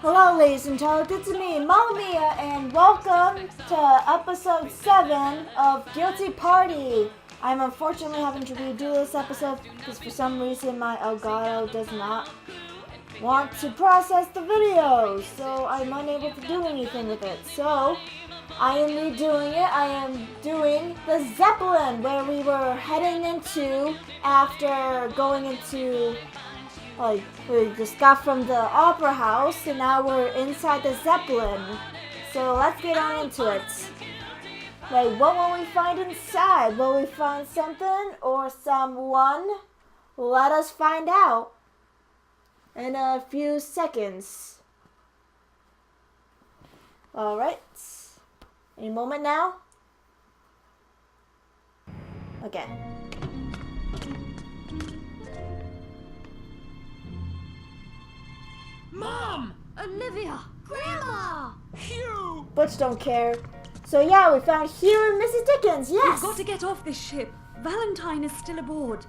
Hello, ladies and gentlemen, it's me, Mamma Mia, and welcome to episode 7 of Guilty Party. I'm unfortunately having to redo this episode because for some reason my Elgato does not want to process the video, so I'm unable to do anything with it. So I am redoing it. I am doing the Zeppelin, where we were heading into after going into, we just got from the opera house and now we're inside the Zeppelin. So let's get on into it. Like, what will we find inside? Will we find something or someone? Let us find out in a few seconds. Alright. Any moment now? Okay. Mom! Olivia! Grandma! Hugh! Butch don't care. So yeah, we found Hugh and Mrs. Dickens, yes! You've got to get off this ship. Valentine is still aboard.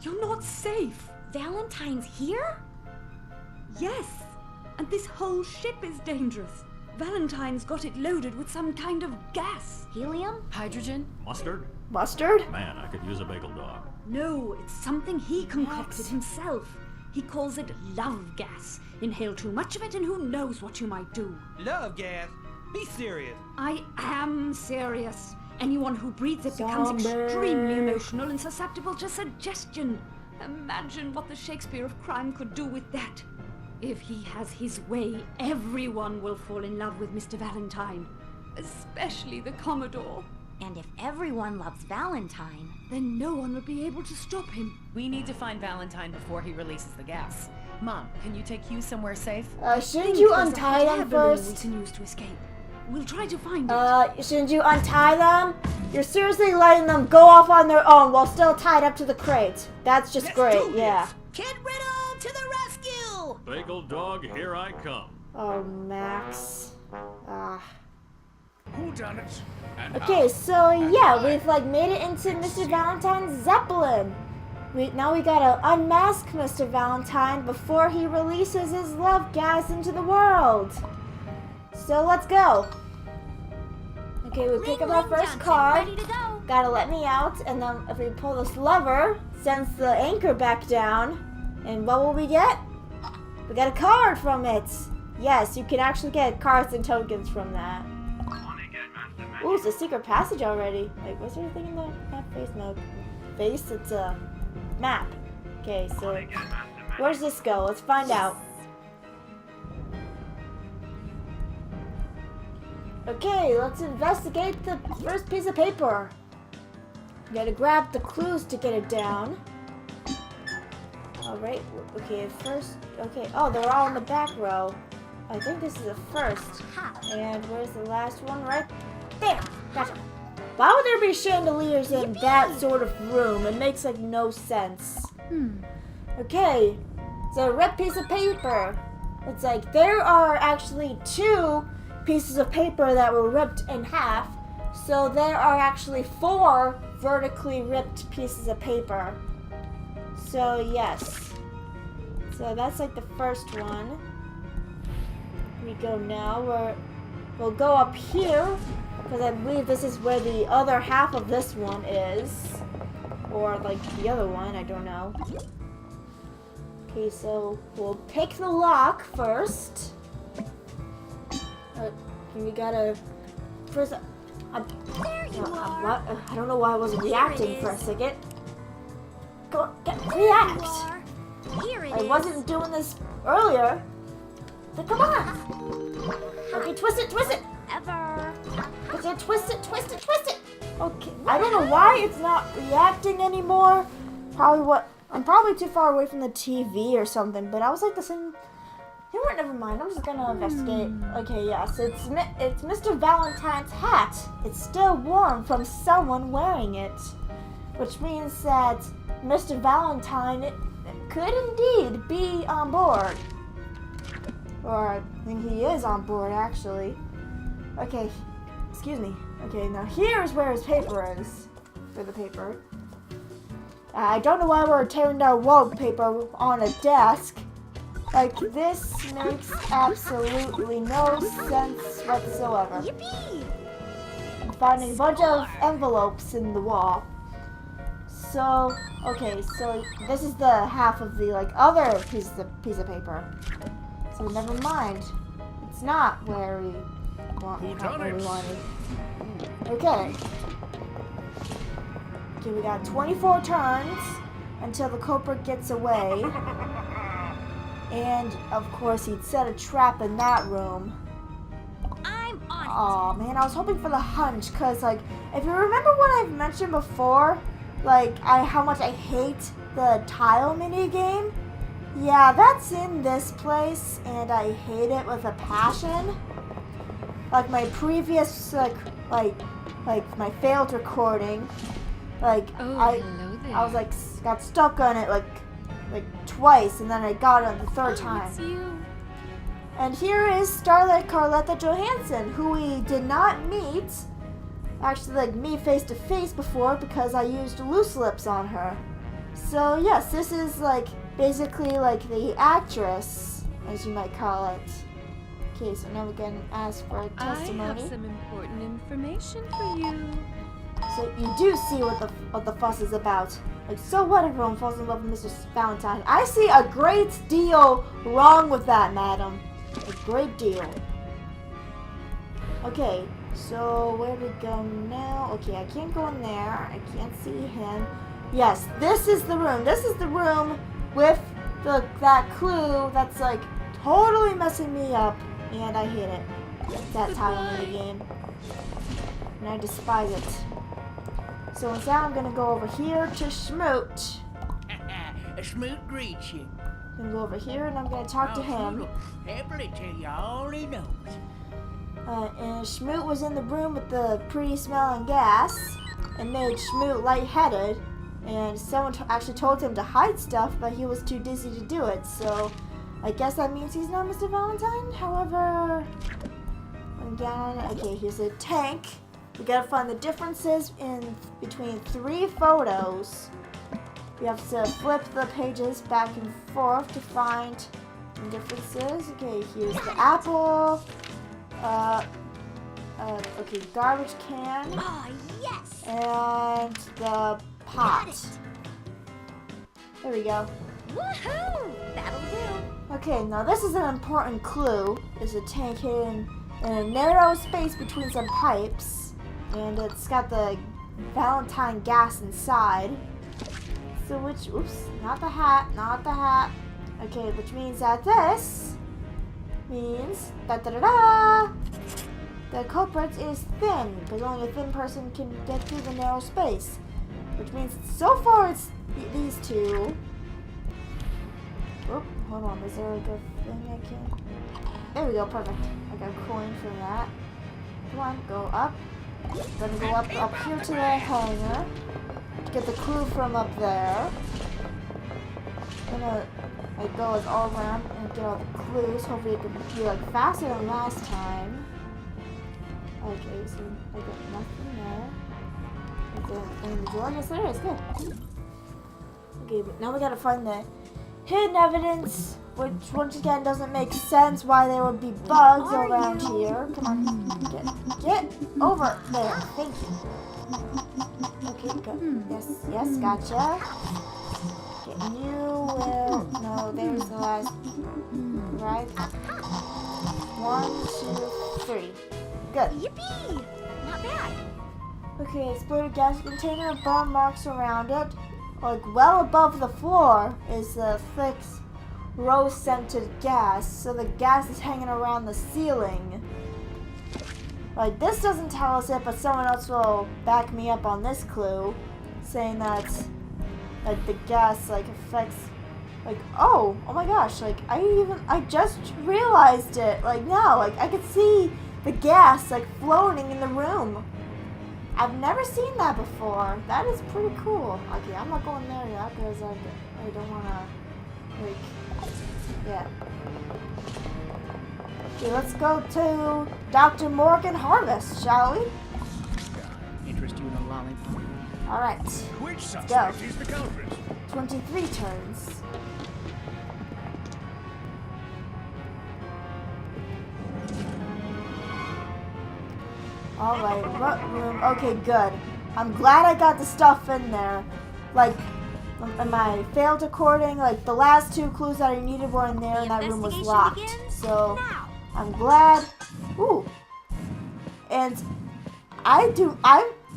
You're not safe. Valentine's here? Yes. And this whole ship is dangerous. Valentine's got it loaded with some kind of gas. Helium? Hydrogen? Mustard? Mustard? Man, I could use a bagel dog. No, it's something he concocted himself. He calls it love gas. Inhale too much of it and who knows what you might do. Love gas? Be serious. I am serious. Anyone who breathes it becomes Zombie. extremely emotional and susceptible to suggestion. Imagine what the Shakespeare of crime could do with that. If he has his way, everyone will fall in love with Mr. Valentine. Especially the Commodore. And if everyone loves Valentine, Then no one will be able to stop him. We need to find Valentine before he releases the gas. Mom, can you take Hugh somewhere safe? Shouldn't you There's a untie hot air them balloon first? we can use to escape. We'll try to find it. Shouldn't you untie them? You're seriously letting them go off on their own while still tied up to the crate. That's just Let's great, do this. yeah. Kid Riddle to the rescue! Bagel dog, here I come. Oh, Max. Who done it? And Okay, so yeah, we've made it into Mr. Valentine's Zeppelin. Now we gotta unmask Mr. Valentine before he releases his love gas into the world. So let's go. Okay, we pick up our first card. Ready to go. Gotta let me out, and then if we pull this lever, sends the anchor back down. And what will we get? We got a card from it. Yes, you can actually get cards and tokens from that. Ooh, it's a secret passage already. Like, what's there anything in the map face? No. Face? It's a map. Okay, so where does this go? Let's find out. Okay, let's investigate the first piece of paper. You gotta grab the clues to get it down. Alright, okay, first, okay, oh, they're all in the back row. I think this is the first. And where's the last one? Right there. Gotcha. Why would there be chandeliers in that sort of room? It makes no sense. Okay, so a red piece of paper. It's there are actually 2 pieces of paper that were ripped in half. So there are actually 4 vertically ripped pieces of paper. So yes. So that's the first one. We go now. We'll go up here because I believe this is where the other half of this one is, or the other one. I don't know. Okay, so we'll pick the lock first. We gotta first. There you are. I don't know why I wasn't Here reacting it for a is. second. Go on, There you react. are. Here it I is. wasn't doing this earlier. So come on. Okay, twist it, twist it. Ever. Okay, twist it, twist it, twist it. Okay, I don't know why it's not reacting anymore. I'm probably too far away from the TV or something, but I was the same. You know what, never mind, I'm just gonna investigate. Okay, yes, it's Mr. Valentine's hat. It's still warm from someone wearing it. Which means that Mr. Valentine could indeed be on board. Or I think he is on board, actually. Okay, excuse me. Okay, now here's where his paper is. For the paper. I don't know why we're tearing down wallpaper on a desk. Like, this makes absolutely no sense whatsoever. Yippee! I'm finding a bunch of envelopes in the wall. So, okay, so this is the half of the, like, other piece of paper. So never mind. It's not where we wanted. Okay. Okay, we got 24 turns until the culprit gets away. And, of course, he'd set a trap in that room. I'm on it. Aw, man, I was hoping for the hunch, because, like, if you remember what I've mentioned before, like, how much I hate the tile minigame, yeah, that's in this place, and I hate it with a passion. Like, my previous, like my failed recording, like, I was, like, got stuck on it, like, twice, and then I got it the third time. It's you. And here is Starlight Carletta Johansson, who we did not meet, actually, like, me face to face before, because I used loose lips on her. So yes, this is, like, basically, like, the actress, as you might call it. Okay, so now we're gonna ask for a testimony. I have some important information for you. So you do see what the fuss is about. Like, so what, everyone falls in love with Mr. Valentine? I see a great deal wrong with that, madam. A great deal. Okay, so where do we go now? Okay, I can't go in there. I can't see him. Yes, this is the room. This is the room with that clue that's, like, totally messing me up. And I hate it. That tile minigame. And I despise it. So instead, I'm gonna go over here to Schmoot. Schmoot greets you. I'm gonna go over here and I'm gonna talk to him. Happily tell you all he knows. And Schmoot was in the room with the pretty smelling gas and made Schmoot lightheaded. And someone actually told him to hide stuff, but he was too dizzy to do it. So I guess that means he's not Mr. Valentine. However, again, okay, here's a tank. We gotta find the differences between 3 photos. We have to flip the pages back and forth to find the differences. Okay, here's the apple. Okay, garbage can. Ah, yes. And the pot. There we go. Woohoo! That'll do. Okay, now this is an important clue. There's a tank hidden in a narrow space between some pipes. And it's got the Valentine gas inside. So oops, not the hat. Okay, which means that this means, the culprit is thin, because only a thin person can get through the narrow space. Which means, so far it's these two. Oh, hold on, is there like a thing I can? There we go, perfect. I got a coin from that. Come on, go up. Then go up here to the hangar. Get the clue from up there. Gonna go like all around and get all the clues. Hopefully it can be like faster than last time. Okay, so I got nothing there. And the door, yes there is, good. Okay, but now we gotta find the hidden evidence, which once again doesn't make sense why there would be bugs around here. Come on, get over there. Thank you. Okay, good. Yes, gotcha. Okay, and you will. No, there's the last. Right. 1, 2, 3. Good. Yippee! Not bad. Okay, exploded gas container, burn marks around it. Like, well above the floor is the thick rose-scented gas, so the gas is hanging around the ceiling. Like, this doesn't tell us it, but someone else will back me up on this clue, saying that, like, the gas, like, affects, like, oh my gosh, like, I just realized it, like, now, like, I could see the gas, like, floating in the room. I've never seen that before. That is pretty cool. Okay, I'm not going there yet because I don't want to, like, yeah. Okay, let's go to Dr. Morgan Harvest, shall we? Interest you in a lollipop? All right. Which Let's go. suspect is the culprit? 23 turns. Alright, what room? Okay, good. I'm glad I got the stuff in there. Like, in my failed recording, like, the last 2 clues that I needed were in there, and that room was Investigation locked. begins So, now. I'm glad. Ooh. And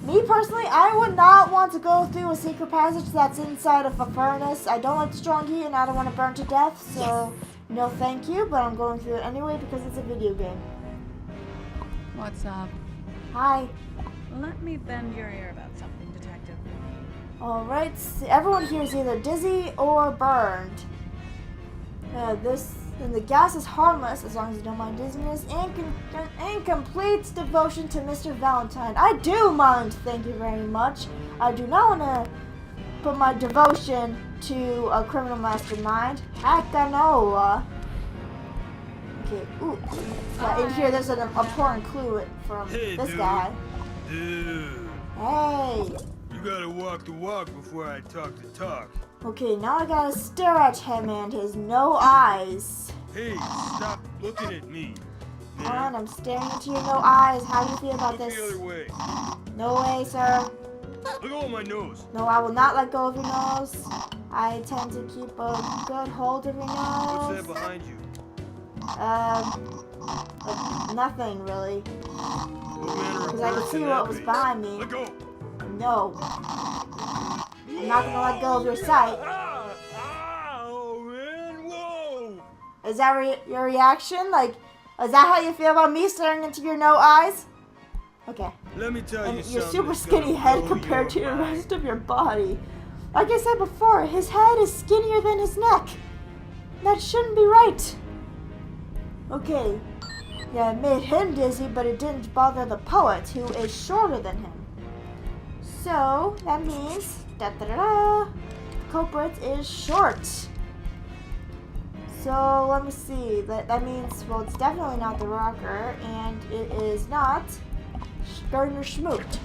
me personally, I would not want to go through a secret passage that's inside of a furnace. I don't like strong heat and I don't want to burn to death, so no thank you, but I'm going through it anyway because it's a video game. What's up? Hi. Let me bend your ear about something, Detective. Alright, everyone here is either dizzy or burned. And the gas is harmless as long as you don't mind dizziness and complete devotion to Mr. Valentine. I do mind, thank you very much. I do not want to put my devotion to a criminal mastermind. Heck, I know. Okay, ooh. Yeah, in here there's an important clue from this guy. Dude, Hey. you gotta walk the walk before I talk the talk. Okay, now I gotta stare at him and his no eyes. Hey, stop looking at me. Come on, I'm staring into your no eyes. How do you feel about Look this? the other way. No way, sir. Look at my nose. No, I will not let go of your nose. I tend to keep a good hold of your What's that nose. behind you? Nothing really. What manner of Because I could bird see can what that was be? behind me. Let go. No. I'm not gonna let go of your sight. Ow, man, whoa. Is that your reaction? Like, is that how you feel about me staring into your no eyes? Okay. Let me tell you And something. your super that's gonna skinny head blow compared to your the mind. rest of your body. Like I said before, his head is skinnier than his neck. That shouldn't be right. Okay. Yeah, it made him dizzy, but it didn't bother the poet, who is shorter than him. So, that means, da-da-da-da, culprit is short. So, let me see. That means, well, it's definitely not the rocker, and it is not Gardner Schmoot.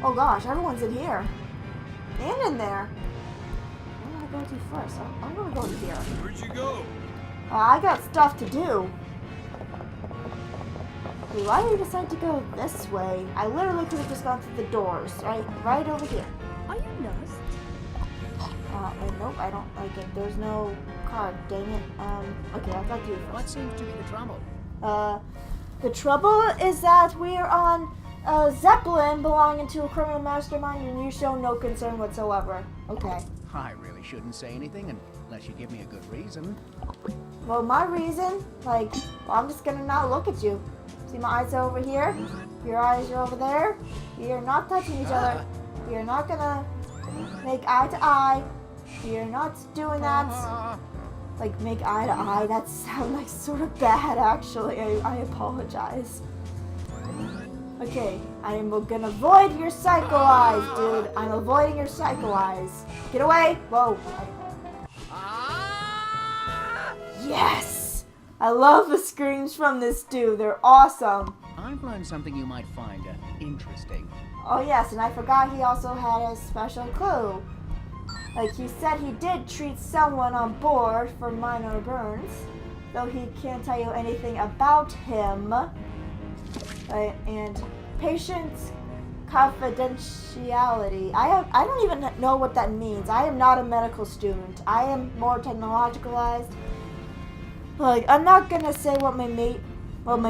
Oh gosh, everyone's in here. And in there. Where am I going to first? I'm going to go in here. Where'd you go? I got stuff to do. Wait, why did you decide to go this way? I literally could have just gone through the doors, right over here. Are you lost? Nope, I don't like it. There's no card, dang it. Okay, I'll talk to you What first. seems to be the trouble? The trouble is that we're on a Zeppelin belonging to a criminal mastermind and you show no concern whatsoever. Okay. I really shouldn't say anything unless you give me a good reason. Well, my reason, well, I'm just gonna not look at you. See my eyes are over here? Your eyes are over there. We are not touching each other. We are not gonna make eye to eye. We are not doing that. Like, make eye to eye. That sounds like sort of bad, actually. I apologize. Okay, I am gonna avoid your psycho eyes, dude. I'm avoiding your psycho eyes. Get away! Whoa. Yes! I love the screams from this dude. They're awesome. I've learned something you might find interesting. Oh yes, and I forgot he also had a special clue. Like, he said he did treat someone on board for minor burns, though he can't tell you anything about him. And patient confidentiality. I don't even know what that means. I am not a medical student. I am more technologicalized. Like, I'm not gonna say what my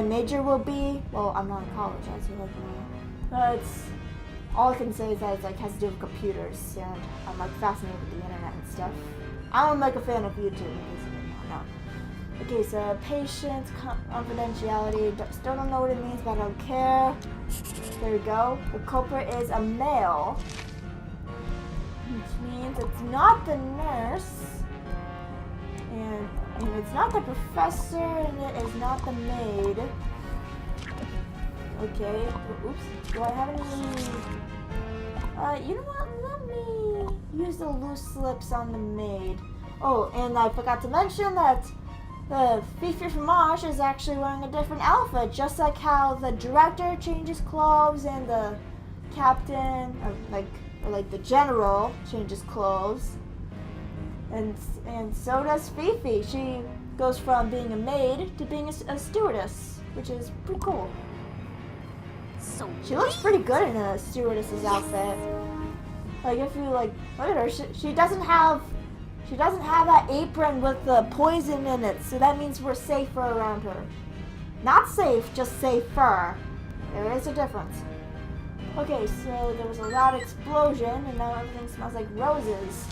major will be. Well, I'm not in college, as you like know. But all I can say is that it has to do with computers, and I'm fascinated with the internet and stuff. I'm a fan of YouTube, in case you didn't know. Okay, so patient confidentiality. Still don't know what it means, but I don't care. There we go. The culprit is a male, which means it's not the nurse, and it's not the professor, and it is not the maid. Okay. Oops. Do I have any? You know what? Let me use the loose slips on the maid. Oh, and I forgot to mention that the Fifi Fromage is actually wearing a different outfit, just like how the director changes clothes and the captain, or the general changes clothes. And so does Fifi. goes from being a maid to being a stewardess, which is pretty cool. So She looks pretty good in a stewardess's outfit. Like if you like look at her, she doesn't have that apron with the poison in it, so that means we're safer around her. Not safe, just safer. There is a difference. Okay, so there was a loud explosion, and now everything smells like roses.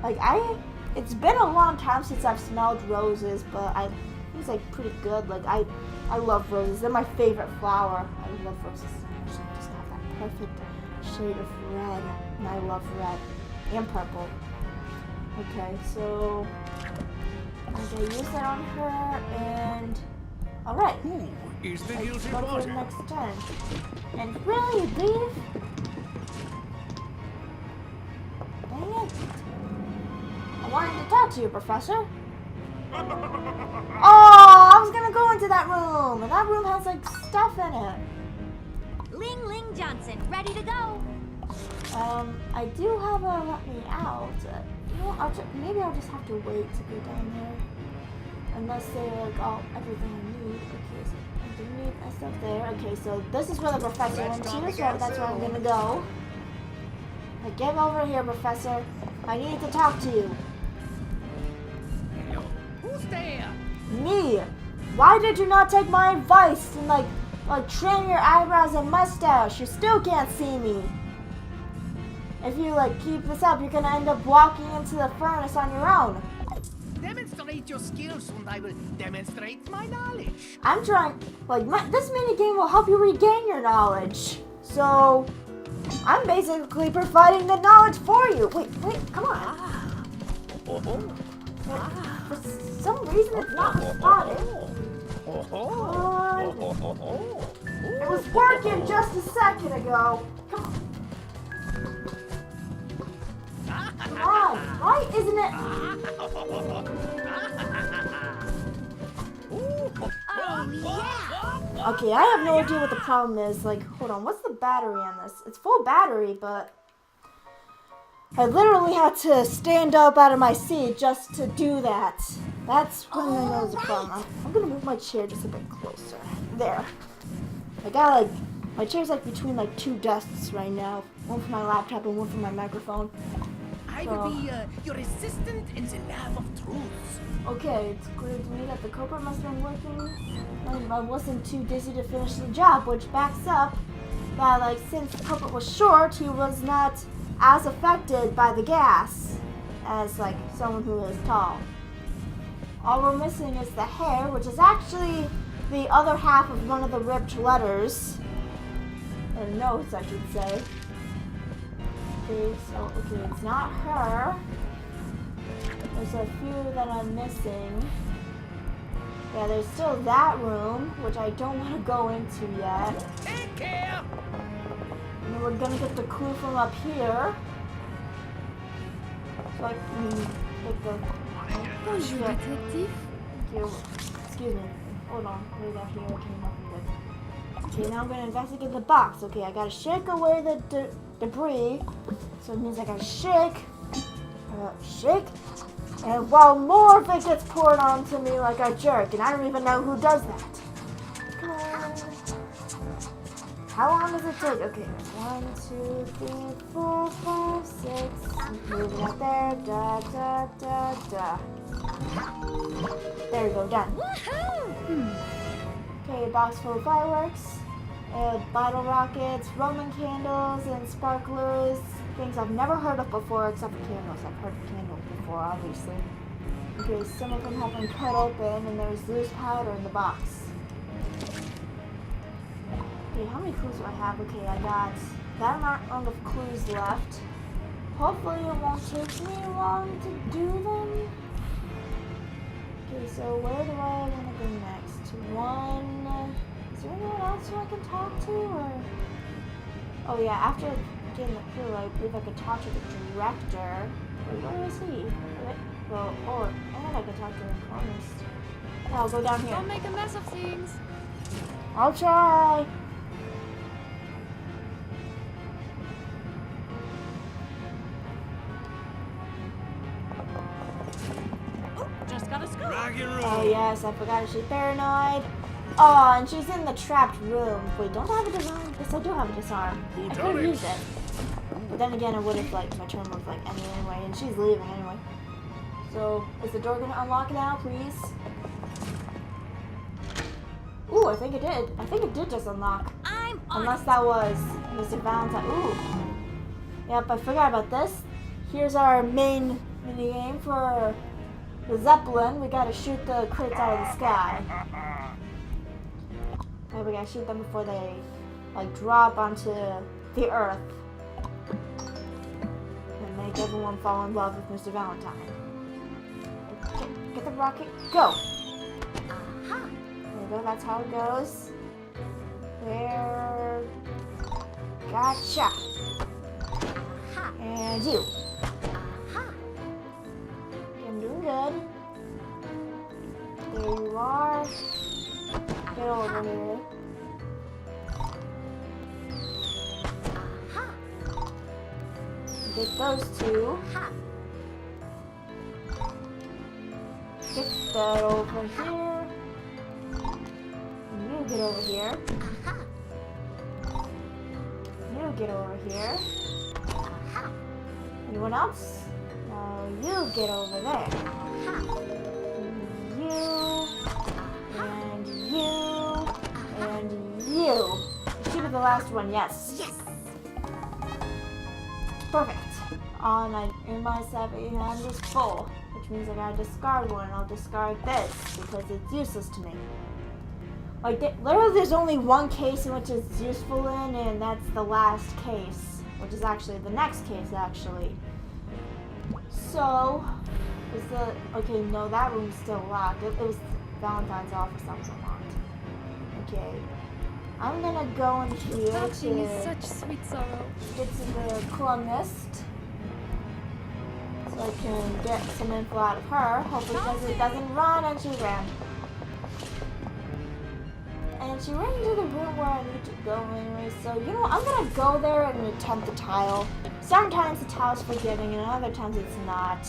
Like it's been a long time since I've smelled roses, but I think it's like pretty good. Like I love roses. They're my favorite flower. I love roses. They just have that perfect shade of red, and I love red and purple. Okay, so I'm gonna use that on her, and all right. Who is the Let's guilty go to the party? next turn. And really, leave? Dang it. I wanted to talk to you, Professor. Oh, I was gonna go into that room, and that room has like stuff in it. Ling Ling Johnson, ready to go. I do have a let me out. You know, maybe I'll just have to wait to go down there. Unless they like everything I need. Okay, so I do need my stuff there. Okay, so this is where the professor went to, so that's where I'm gonna go. Now get over here, Professor. I need to talk to you. Who's there? Me. Why did you not take my advice and like trim your eyebrows and mustache? You still can't see me. If you like keep this up, you're gonna end up walking into the furnace on your own. Demonstrate your skills and I will demonstrate my knowledge. I'm trying, this mini game will help you regain your knowledge. So, I'm basically providing the knowledge for you. Wait, come on. For some reason, it's not responding. It was working just a second ago. Come on. Come on. Why isn't it? Oh, yeah. Okay, I have no idea what the problem is. Like, hold on, what's the battery on this? It's full battery, but I literally had to stand up out of my seat just to do that. That's when I know there's a problem. I'm gonna move my chair just a bit closer. There. I got my chair's between two desks right now. One for my laptop and one for my microphone. I will be your assistant in the lab of truths. Okay, it's clear to me that the culprit must have been working. I wasn't too dizzy to finish the job, which backs up that, since the culprit was short, he was not as affected by the gas as, someone who is tall. All we're missing is the hair, which is actually the other half of one of the ripped letters. Or notes, I should say. Okay, so, it's not her. There's a few that I'm missing. Yeah, there's still that room, which I don't want to go into yet. Take care. And then we're gonna get the clue from up here. So I can get the... Bonjour, detective. Thank you. Excuse me. Hold on. Wait out here. Okay, nothing good. Okay, now I'm gonna investigate the box. Okay, I gotta shake away the debris. So it means I gotta shake. Shake. And while more of it gets poured onto me like a jerk, and I don't even know who does that. Come on. How long does it take? Okay, 1, 2, 3, 4, 5, 6. Move it up there. Da, da, da, da. There we go, done. Woohoo! Okay, a box full of fireworks, bottle rockets, Roman candles, and sparklers. Things I've never heard of before, except for candles. I've heard of candles before, obviously. Okay, some of them have been cut open, and there's loose powder in the box. Okay, how many clues do I have? Okay, I got that amount of clues left. Hopefully it won't take me long to do them. Okay, so where do I want to go next? Is there anyone else who I can talk to, or? Oh yeah, after getting the clue, I believe I could talk to the director. Wait, where is he? And I could talk to the chronist. Yeah, I'll go down here. Don't make a mess of things. I'll try. Just got a scoop. Rock and roll. Oh yes, I forgot she's paranoid. Oh, and she's in the trapped room. Wait, don't I have a disarm? Yes, I do have a disarm. I could have used it. But then again, I would have, like, my turn would have, like, ended anyway, and she's leaving anyway. So, is the door gonna unlock now, please? Ooh, I think it did. I think it did just unlock. I'm on Unless it. that was Mr. Valentine. Ooh. Yep, I forgot about this. Here's our main mini game for the Zeppelin. We gotta shoot the crates out of the sky. Okay, we gotta shoot them before they, like, drop onto the earth. And make everyone fall in love with Mr. Valentine. Okay, get the rocket. Go! Aha. There we go, that's how it goes. There. Gotcha! Aha. And you. Aha. I'm doing good. There you are. Get over here. Aha. Get those two. Ha. Get that over here. And you get over here. Aha. You get over here. Aha. Anyone else? Now you get over there. Ha. You. And you. And you. Should be the last one, yes. Yes. Perfect. All in my savvy hand is full, which means I gotta discard one. I'll discard this because it's useless to me. Like, literally, there's only one case in which it's useful in, and that's the last case, which is actually the next case, actually. So, is the okay? No, that room's still locked. It was Valentine's office that was unlocked. Okay, I'm gonna go in here Touching is to such sweet sorrow. get to the columnist, so I can get some info out of her. Hopefully it doesn't run, and she ran. And she ran into the room where I need to go anyway, so you know, I'm gonna go there and attempt the tile. Sometimes the tile's forgiving, and other times it's not.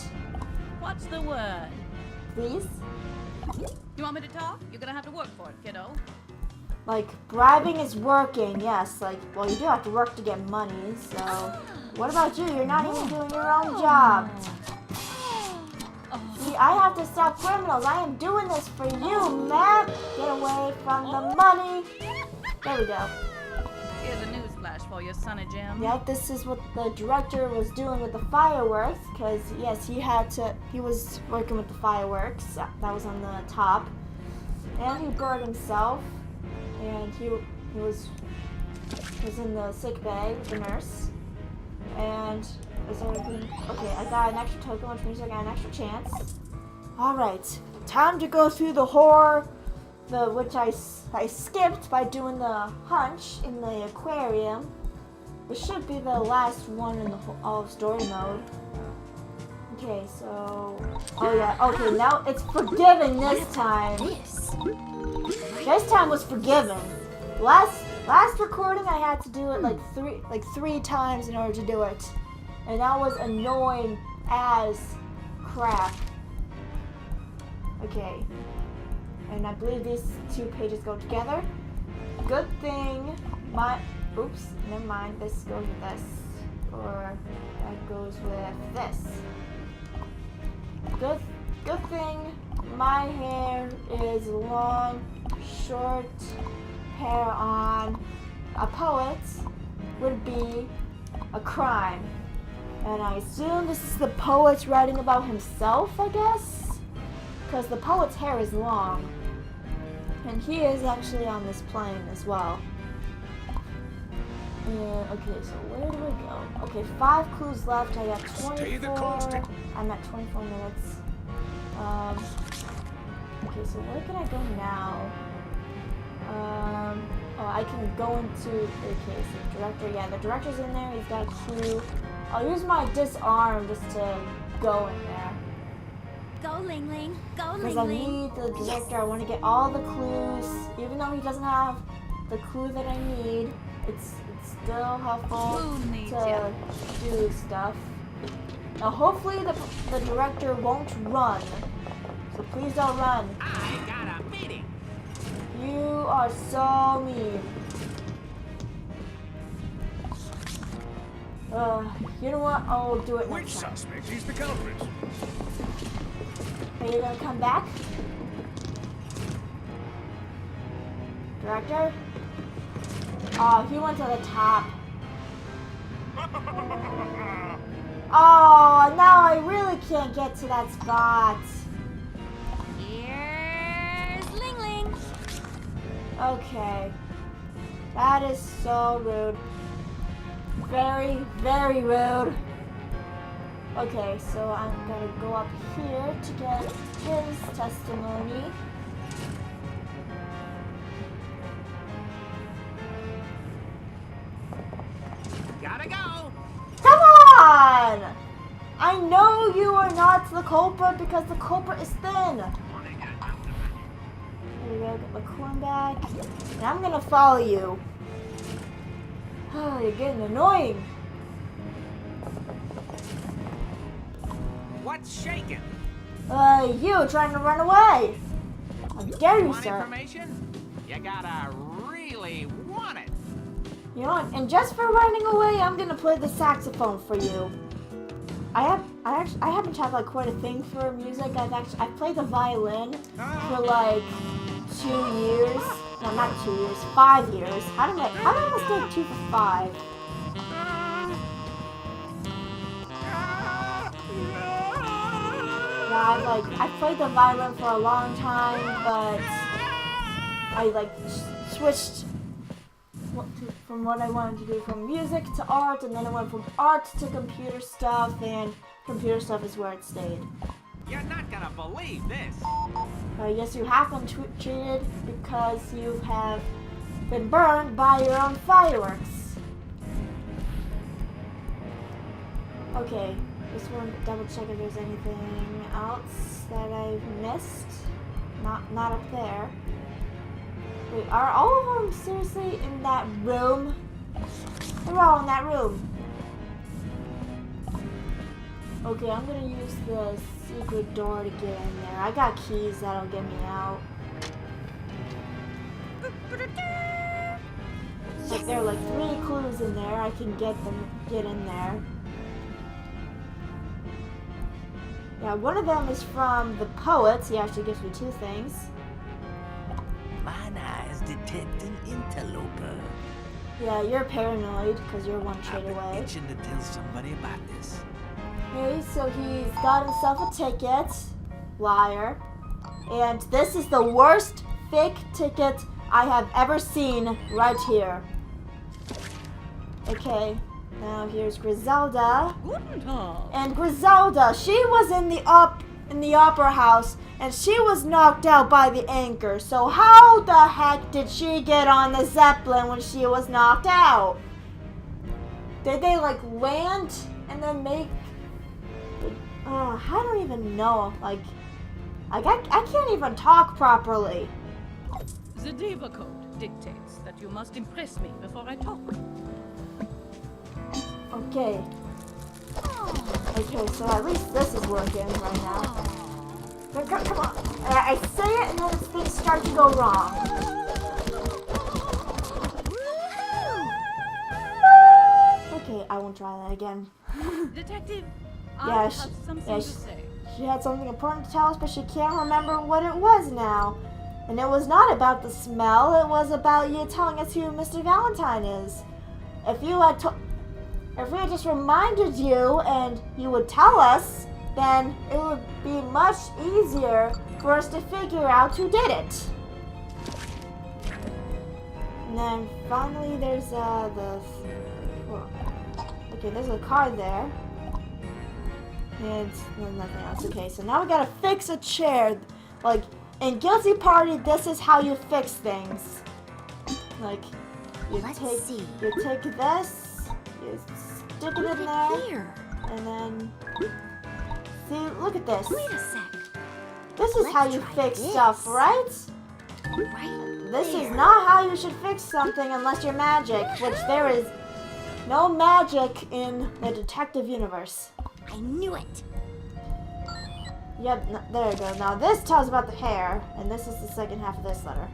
What's the word? Please? You want me to talk? You're gonna have to work for it, kiddo. Like, bribing is working, yes. Like, well, you do have to work to get money, so... What about you? You're not even doing your own job. See, I have to stop criminals. I am doing this for you, man. Get away from the money. There we go. Here's a newsflash for you, Sonny Jim. Yep, this is what the director was doing with the fireworks, because, yes, he was working with the fireworks. That was on the top. And he burned himself. And he was in the sick bay with the nurse. And is there anything? Okay, I got an extra token, which means I got an extra chance. All right, time to go through the horror, which I skipped by doing the hunch in the aquarium. This should be the last one in all of story mode. Okay, so oh yeah, okay, now it's forgiving this time. This time was forgiven. Last recording I had to do it like three times in order to do it. And that was annoying as crap. Okay. And I believe these two pages go together. Good thing oops, never mind, this goes with this. Or that goes with this. Good thing my hair is long, short hair on a poet would be a crime. And I assume this is the poet writing about himself, I guess? Because the poet's hair is long. And he is actually on this plane as well. Okay, so where do I go? Okay, 5 clues left. I got 24. I'm at 24 minutes. Okay, so where can I go now? Oh, I can go into, okay, so the director, yeah, the director's in there, he's got a clue. I'll use my disarm just to go in there. Go Ling Ling. Go Because Ling I Ling. need the director, I want to get all the clues. Even though he doesn't have the clue that I need, it's still helpful Who needs to do stuff. Now hopefully the director won't run. So please don't run. I got a meeting. You are so mean. You know what? I'll do it Which next time. suspect is the culprit? Are you gonna come back? Director? Oh, he went to the top. Oh, now I really can't get to that spot. Here's Ling Ling. Okay. That is so rude. Very, very rude. Okay, so I'm gonna go up here to get his testimony. Gotta go. Come on! I know you are not the culprit because the culprit is thin. There we go, get my coin back. And I'm gonna follow you. Oh, you're getting annoying. What's shaking? You trying to run away. How dare you, Want sir? information? You gotta really want it. You know what? And just for running away, I'm gonna play the saxophone for you. I happen to have like quite a thing for music. I've played the violin for like 2 years. No, not 2 years. 5 years. How did I mistake 2 for 5? Yeah, I've played the violin for a long time, but I like switched from what I wanted to do from music to art, and then I went from art to computer stuff, and computer stuff is where it stayed. You're not gonna believe this. Yes, you have been treated because you have been burned by your own fireworks. Okay, just want to double check if there's anything else that I've missed. Not up there. Wait, are all of them seriously in that room? They're all in that room. Okay, I'm gonna use the secret door to get in there. I got keys that'll get me out. Like there are like 3 clues in there. I can get in there. Yeah, one of them is from the poet. He actually gives me 2 things. Mine eyes detect an interloper. Yeah, you're paranoid because you're one trade away. itching to tell somebody about this. Okay, so he's got himself a ticket. Liar. And this is the worst fake ticket I have ever seen right here. Okay, now here's Griselda. Guten Tag. And Griselda, she was in the opera house, and she was knocked out by the anchor. So how the heck did she get on the Zeppelin when she was knocked out? Did they like land and then make? I don't even know. Like, I can't even talk properly. The Diva Code dictates that you must impress me before I talk. Okay. Okay, so at least this is working right now. Come on. I say it and then things start to go wrong. Okay, I won't try that again. Detective, Yeah, I have something to say. She had something important to tell us, but she can't remember what it was now. And it was not about the smell, it was about you telling us who Mr. Valentine is. If we had just reminded you and you would tell us, then it would be much easier for us to figure out who did it. And then finally there's there's a card there. And nothing else. Okay, so now we gotta fix a chair. Like, in Guilty Party, this is how you fix things. Like, you take this, you stick it in there, Here. and then see, look at this. Wait a sec. This is how you fix stuff, right? Right This there. is not how you should fix something unless you're magic, which there is no magic in the detective universe. I knew it. Yep, there you go. Now this tells about the hair, and this is the second half of this letter.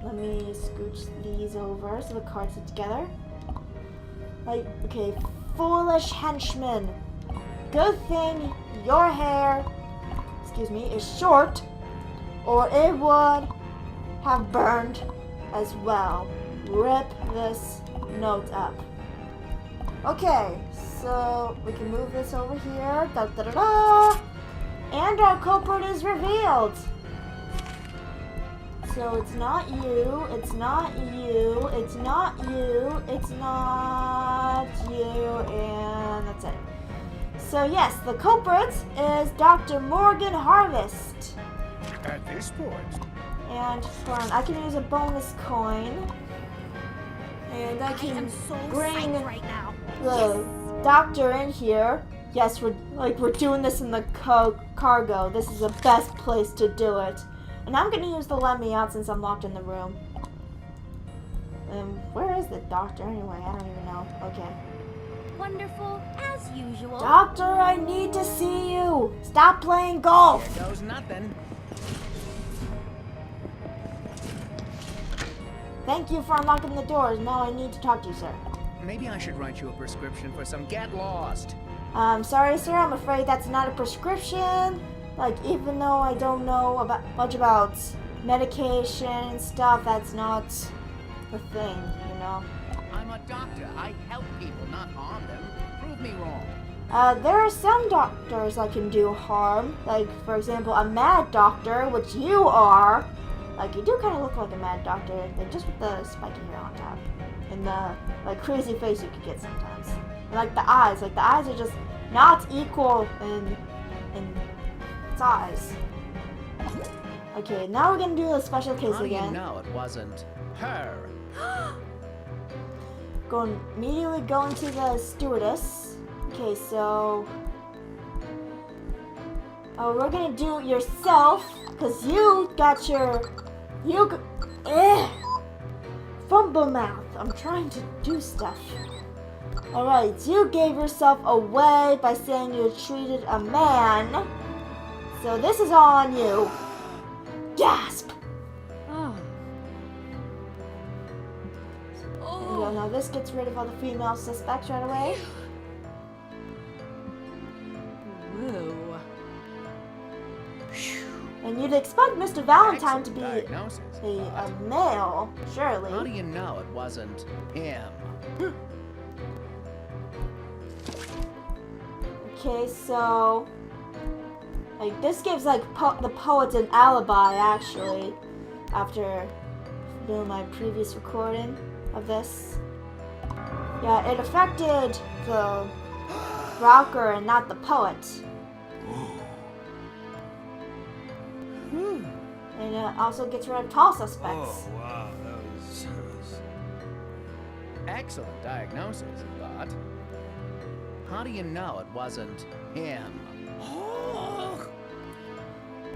Let me scooch these over so the cards fit together. Like, okay, foolish henchman. Good thing your hair, excuse me, is short, or it would have burned as well. Rip this note up. Okay, so we can move this over here. Da da da da. And our culprit is revealed. So it's not you, it's not you, it's not you, it's not you, and that's it. So yes, the culprit is Dr. Morgan Harvest. At this point. And hold on, I can use a bonus coin. And I can bring right now. the doctor in here. Yes, we're doing this in the cargo. This is the best place to do it. And I'm gonna use the let me out since I'm locked in the room. Where is the doctor anyway? I don't even know. Okay. Wonderful, as usual. Doctor, I need to see you. Stop playing golf. Here goes nothing. Thank you for unlocking the doors. Now I need to talk to you, sir. Maybe I should write you a prescription for some get lost. Sorry, sir. I'm afraid that's not a prescription. Like, even though I don't know much about medication and stuff, that's not the thing, you know? I'm a doctor. I help people, not harm them. Prove me wrong. There are some doctors that can do harm. Like, for example, a mad doctor, which you are. Like, you do kind of look like a mad doctor, like, just with the spiky hair on top. And the, like, crazy face you could get sometimes. And, like, the eyes are just not equal in size. Okay, now we're gonna do the special case How do again. you know it wasn't her? Immediately go into the stewardess. Okay, so we're gonna do it yourself, cause you got your fumble mouth. I'm trying to do stuff. Alright, you gave yourself away by saying you treated a man. So this is all on you. Gasp! Oh. There you go. Now this gets rid of all the female suspects right away. Whoa. And you'd expect Mr. Valentine to be Diagnosis, a male, surely. How do you know it wasn't him? Okay, so like this gives like the poet an alibi actually, after doing my previous recording of this. Yeah, it affected the rocker and not the poet. And it also gets rid of tall suspects. Oh, wow, that was Excellent diagnosis, but how do you know it wasn't him?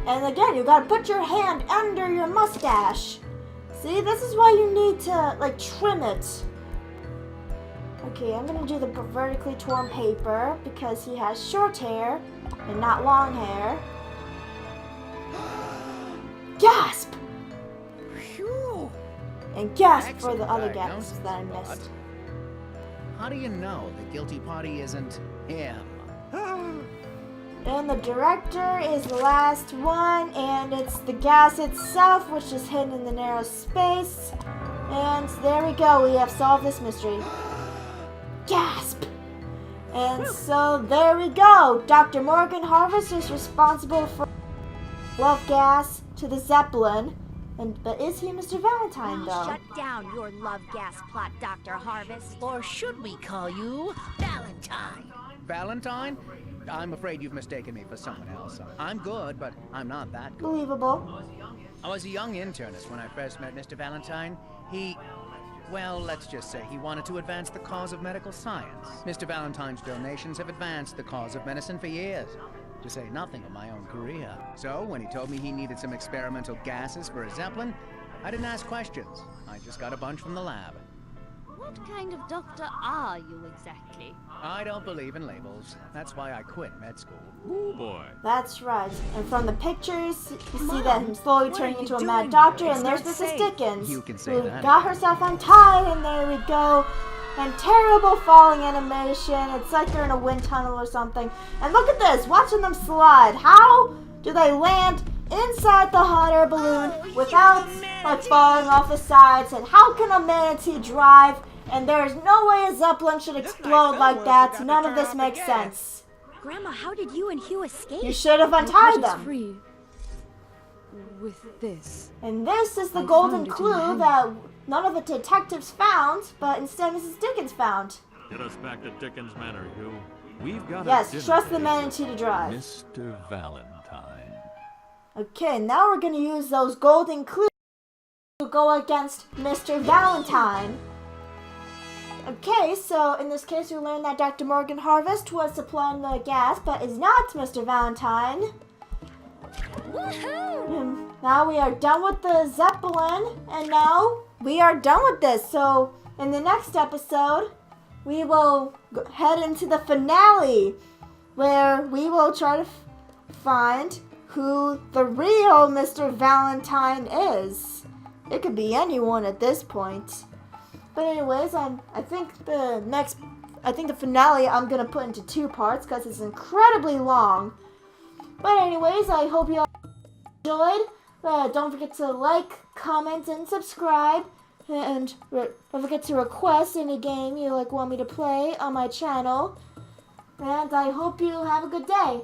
And again, you gotta put your hand under your mustache. See, this is why you need to, like, trim it. Okay, I'm gonna do the vertically torn paper because he has short hair and not long hair. Gasp! Phew. And gasp for Excellent the other diagnosis, gasps that I but missed. how do you know the guilty party isn't him? And the director is the last one, and it's the gas itself, which is hidden in the narrow space. And there we go, we have solved this mystery. Gasp! And so there we go. Dr. Morgan Harvest is responsible for love gas to the Zeppelin. But is he Mr. Valentine, though? Shut down your love gas plot, Dr. Harvest. Or should we call you Valentine? Valentine? I'm afraid you've mistaken me for someone else. I'm good, but I'm not that good. Believable. I was a young internist when I first met Mr. Valentine. Well, let's just say he wanted to advance the cause of medical science. Mr. Valentine's donations have advanced the cause of medicine for years, to say nothing of my own career. So, when he told me he needed some experimental gases for a Zeppelin, I didn't ask questions. I just got a bunch from the lab. What kind of doctor are you exactly? I don't believe in labels. That's why I quit med school. Oh boy. That's right. And from the pictures, you see that him slowly what turning are you into a doing mad here? doctor, It's and there's not Mrs. safe. Dickens, You can say who that got again. herself untied, and there we go. And terrible falling animation. It's like they're in a wind tunnel or something. And look at this, watching them slide. How do they land inside the hot air balloon without like falling off the sides? And how can a manatee drive? And there's no way a Zeppelin should explode like that. None of this makes sense. Grandma, how did you and Hugh escape? You should have I untied cut us them. free with this. And this is the I golden found it in clue my that none of the detectives found, but instead Mrs. Dickens found. Get us back to Dickens Manor, Hugh. We've got a Yes, dinner trust the date manatee to drive. with Mr. Valentine. Okay, now we're gonna use those golden clues to go against Mr. Valentine. Okay, so in this case we learned that Dr. Morgan Harvest was supplying the gas, but is not Mr. Valentine. Woohoo! Now we are done with the Zeppelin, and now we are done with this. So in the next episode, we will head into the finale, where we will try to find who the real Mr. Valentine is. It could be anyone at this point. But anyways, I think the finale I'm gonna put into 2 parts because it's incredibly long. But anyways, I hope you all enjoyed. Don't forget to like, comment, and subscribe. And don't forget to request any game you want me to play on my channel. And I hope you have a good day.